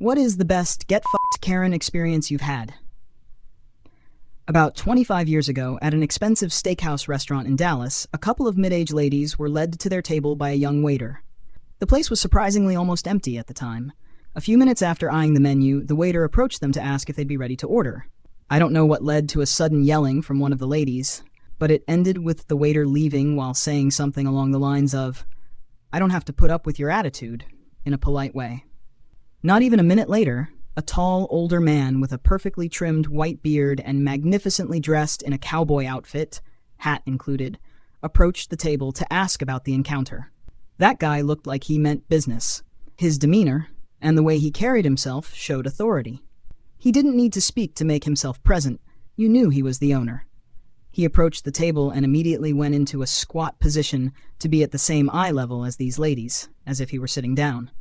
What is the best get-fucked Karen experience you've had? About 25 years ago, at an expensive steakhouse restaurant in Dallas, a couple of mid-aged ladies were led to their table by a young waiter. The place was surprisingly almost empty at the time. A few minutes after eyeing the menu, the waiter approached them to ask if they'd be ready to order. I don't know what led to a sudden yelling from one of the ladies, but it ended with the waiter leaving while saying something along the lines of, "I don't have to put up with your attitude," in a polite way. Not even a minute later, a tall, older man with a perfectly trimmed white beard and magnificently dressed in a cowboy outfit, hat included, approached the table to ask about the encounter. That guy looked like he meant business. His demeanor and the way he carried himself showed authority. He didn't need to speak to make himself present. You knew he was the owner. He approached the table and immediately went into a squat position to be at the same eye level as these ladies, as if he were sitting down.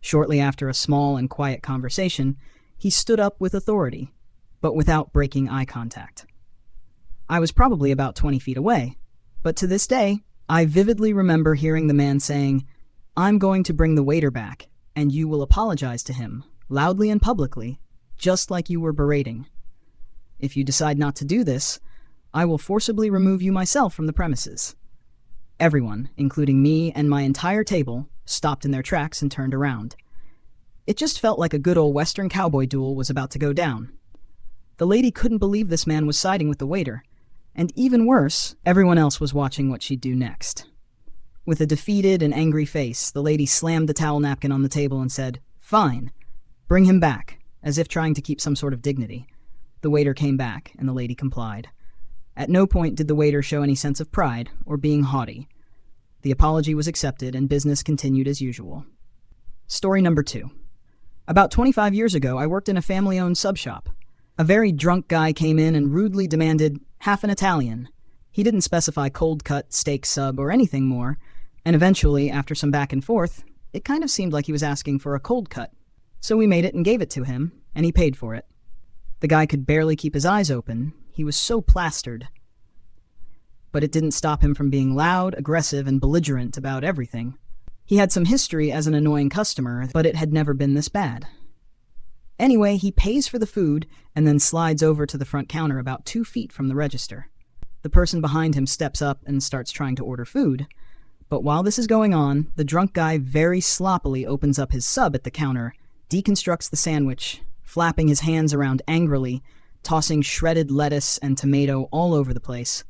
Shortly after a small and quiet conversation, he stood up with authority, but without breaking eye contact. I was probably about 20 feet away, but to this day, I vividly remember hearing the man saying, "I'm going to bring the waiter back, and you will apologize to him, loudly and publicly, just like you were berating. If you decide not to do this, I will forcibly remove you myself from the premises." Everyone, including me and my entire table, stopped in their tracks and turned around. It just felt like a good old Western cowboy duel was about to go down. The lady couldn't believe this man was siding with the waiter, and even worse, everyone else was watching what she'd do next. With a defeated and angry face, the lady slammed the towel napkin on the table and said, "Fine, bring him back," as if trying to keep some sort of dignity. The waiter came back, and the lady complied. At no point did the waiter show any sense of pride or being haughty. The apology was accepted, and business continued as usual. Story number 2. About 25 years ago, I worked in a family-owned sub shop. A very drunk guy came in and rudely demanded half an Italian. He didn't specify cold cut, steak sub, or anything more, and eventually, after some back and forth, it kind of seemed like he was asking for a cold cut. So we made it and gave it to him, and he paid for it. The guy could barely keep his eyes open. He was so plastered. But it didn't stop him from being loud, aggressive, and belligerent about everything. He had some history as an annoying customer, but it had never been this bad. Anyway, he pays for the food and then slides over to the front counter about 2 feet from the register. The person behind him steps up and starts trying to order food. But while this is going on, the drunk guy very sloppily opens up his sub at the counter, deconstructs the sandwich, flapping his hands around angrily, tossing shredded lettuce and tomato all over the place,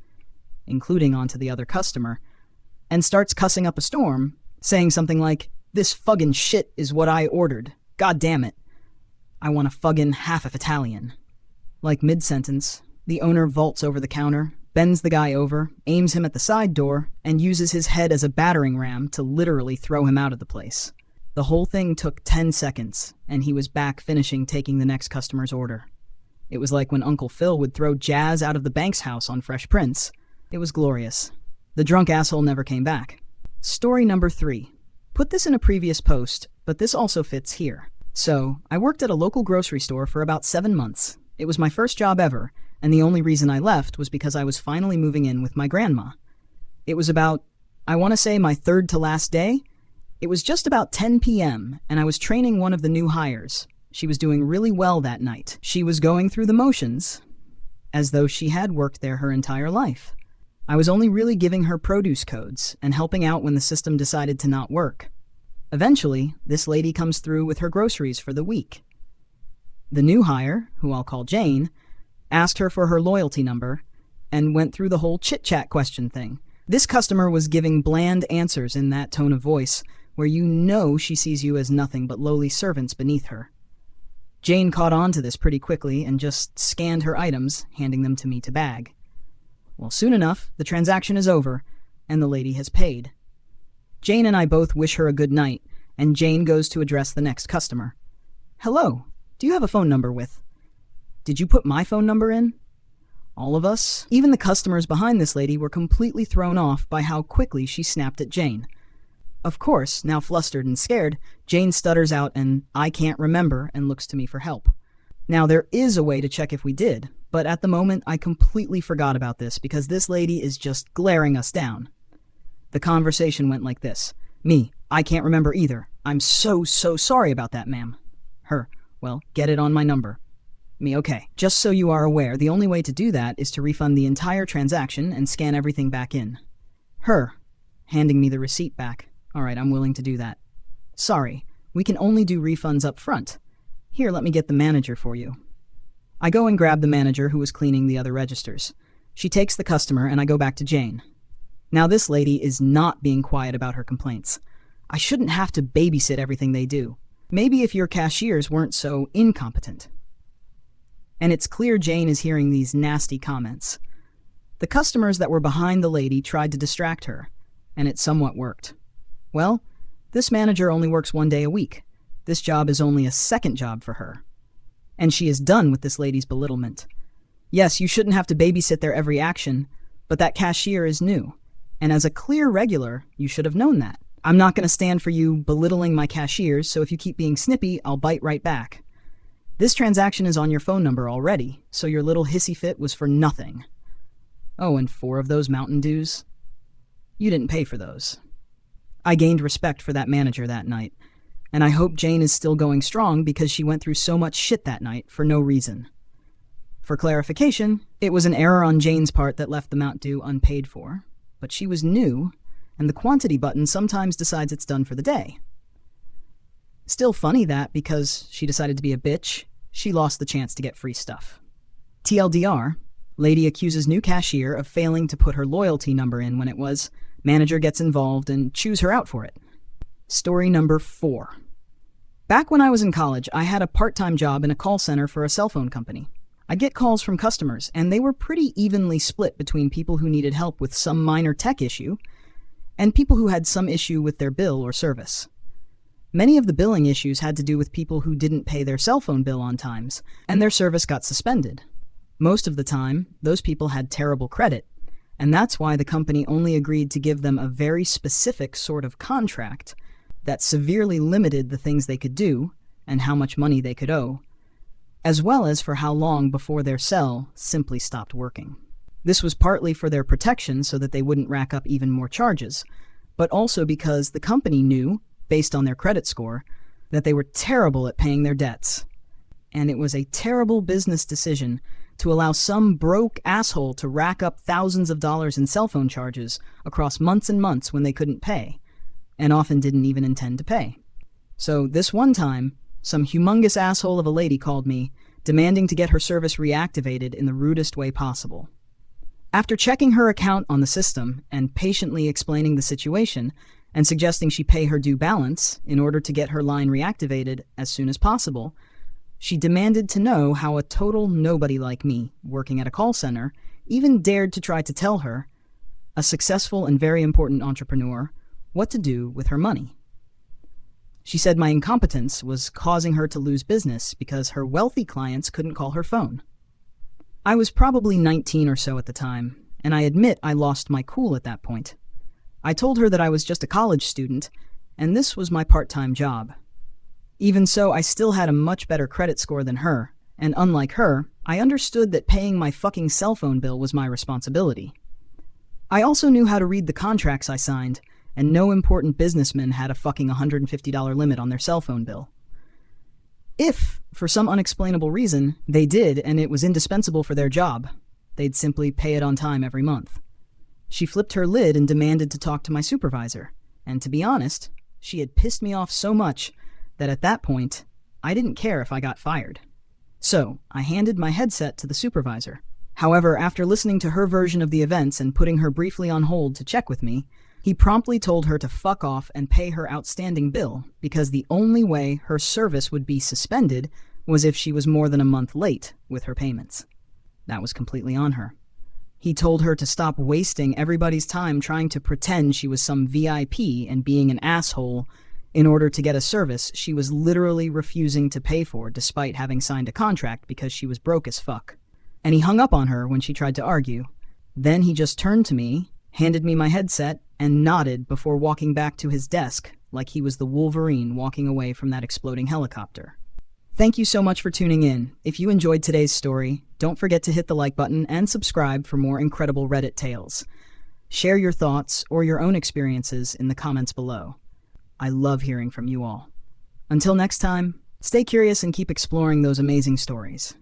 including onto the other customer, and starts cussing up a storm, saying something like, "This fuggin' shit is what I ordered. God damn it. I want a fuggin' half of Italian." Like mid-sentence, the owner vaults over the counter, bends the guy over, aims him at the side door, and uses his head as a battering ram to literally throw him out of the place. The whole thing took 10 seconds, and he was back finishing taking the next customer's order. It was like when Uncle Phil would throw Jazz out of the Banks house on Fresh Prince. It was glorious. The drunk asshole never came back. Story number 3. Put this in a previous post, but this also fits here. So, I worked at a local grocery store for about 7 months. It was my first job ever, and the only reason I left was because I was finally moving in with my grandma. It was about, I want to say, my third to last day. It was just about 10 p.m., and I was training one of the new hires. She was doing really well that night. She was going through the motions, as though she had worked there her entire life. I was only really giving her produce codes and helping out when the system decided to not work. Eventually, this lady comes through with her groceries for the week. The new hire, who I'll call Jane, asked her for her loyalty number and went through the whole chit-chat question thing. This customer was giving bland answers in that tone of voice where you know she sees you as nothing but lowly servants beneath her. Jane caught on to this pretty quickly and just scanned her items, handing them to me to bag. Well, soon enough, the transaction is over, and the lady has paid. Jane and I both wish her a good night, and Jane goes to address the next customer. "Hello, do you have a phone number with?" "Did you put my phone number in?" All of us, even the customers behind this lady, were completely thrown off by how quickly she snapped at Jane. Of course, now flustered and scared, Jane stutters out an "I can't remember" and looks to me for help. Now, there is a way to check if we did, but at the moment I completely forgot about this because this lady is just glaring us down. The conversation went like this. Me, "I can't remember either. I'm so sorry about that, ma'am." Her, well, get it on my number. Me, okay. Just so you are aware, the only way to do that is to refund the entire transaction and scan everything back in. Her, handing me the receipt back. All right, I'm willing to do that. Sorry, we can only do refunds up front. Here, let me get the manager for you. I go and grab the manager who was cleaning the other registers. She takes the customer and I go back to Jane. Now this lady is not being quiet about her complaints. I shouldn't have to babysit everything they do. Maybe if your cashiers weren't so incompetent. And it's clear Jane is hearing these nasty comments. The customers that were behind the lady tried to distract her, and it somewhat worked. Well, this manager only works 1 day a week. This job is only a second job for her. And she is done with this lady's belittlement. Yes, you shouldn't have to babysit their every action, but that cashier is new. And as a clear regular, you should have known that. I'm not going to stand for you belittling my cashiers, so if you keep being snippy, I'll bite right back. This transaction is on your phone number already, so your little hissy fit was for nothing. Oh, and 4 of those Mountain Dews? You didn't pay for those. I gained respect for that manager that night, and I hope Jane is still going strong because she went through so much shit that night for no reason. For clarification, it was an error on Jane's part that left the Mount Dew unpaid for, but she was new, and the quantity button sometimes decides it's done for the day. Still funny that, because she decided to be a bitch, she lost the chance to get free stuff. TLDR, lady accuses new cashier of failing to put her loyalty number in when it was, manager gets involved and chews her out for it. Story number 4. Back when I was in college, I had a part-time job in a call center for a cell phone company. I'd get calls from customers, and they were pretty evenly split between people who needed help with some minor tech issue and people who had some issue with their bill or service. Many of the billing issues had to do with people who didn't pay their cell phone bill on times, and their service got suspended. Most of the time, those people had terrible credit, and that's why the company only agreed to give them a very specific sort of contract that severely limited the things they could do and how much money they could owe, as well as for how long before their cell simply stopped working. This was partly for their protection so that they wouldn't rack up even more charges, but also because the company knew, based on their credit score, that they were terrible at paying their debts. And it was a terrible business decision to allow some broke asshole to rack up thousands of dollars in cell phone charges across months and months when they couldn't pay, and often didn't even intend to pay. So this one time, some humongous asshole of a lady called me, demanding to get her service reactivated in the rudest way possible. After checking her account on the system and patiently explaining the situation, and suggesting she pay her due balance in order to get her line reactivated as soon as possible, she demanded to know how a total nobody like me, working at a call center, even dared to try to tell her, a successful and very important entrepreneur, what to do with her money. She said my incompetence was causing her to lose business because her wealthy clients couldn't call her phone. I was probably 19 or so at the time, and I admit I lost my cool at that point. I told her that I was just a college student, and this was my part-time job. Even so, I still had a much better credit score than her, and unlike her, I understood that paying my fucking cell phone bill was my responsibility. I also knew how to read the contracts I signed, and no important businessman had a fucking $150 limit on their cell phone bill. If, for some unexplainable reason, they did and it was indispensable for their job, they'd simply pay it on time every month. She flipped her lid and demanded to talk to my supervisor, and to be honest, she had pissed me off so much that at that point, I didn't care if I got fired. So, I handed my headset to the supervisor. However, after listening to her version of the events and putting her briefly on hold to check with me, he promptly told her to fuck off and pay her outstanding bill because the only way her service would be suspended was if she was more than a month late with her payments. That was completely on her. He told her to stop wasting everybody's time trying to pretend she was some VIP and being an asshole in order to get a service she was literally refusing to pay for despite having signed a contract because she was broke as fuck. And he hung up on her when she tried to argue. Then he just turned to me, handed me my headset, and nodded before walking back to his desk like he was the Wolverine walking away from that exploding helicopter. Thank you so much for tuning in. If you enjoyed today's story, don't forget to hit the like button and subscribe for more incredible Reddit tales. Share your thoughts or your own experiences in the comments below. I love hearing from you all. Until next time, Stay curious and keep exploring those amazing stories.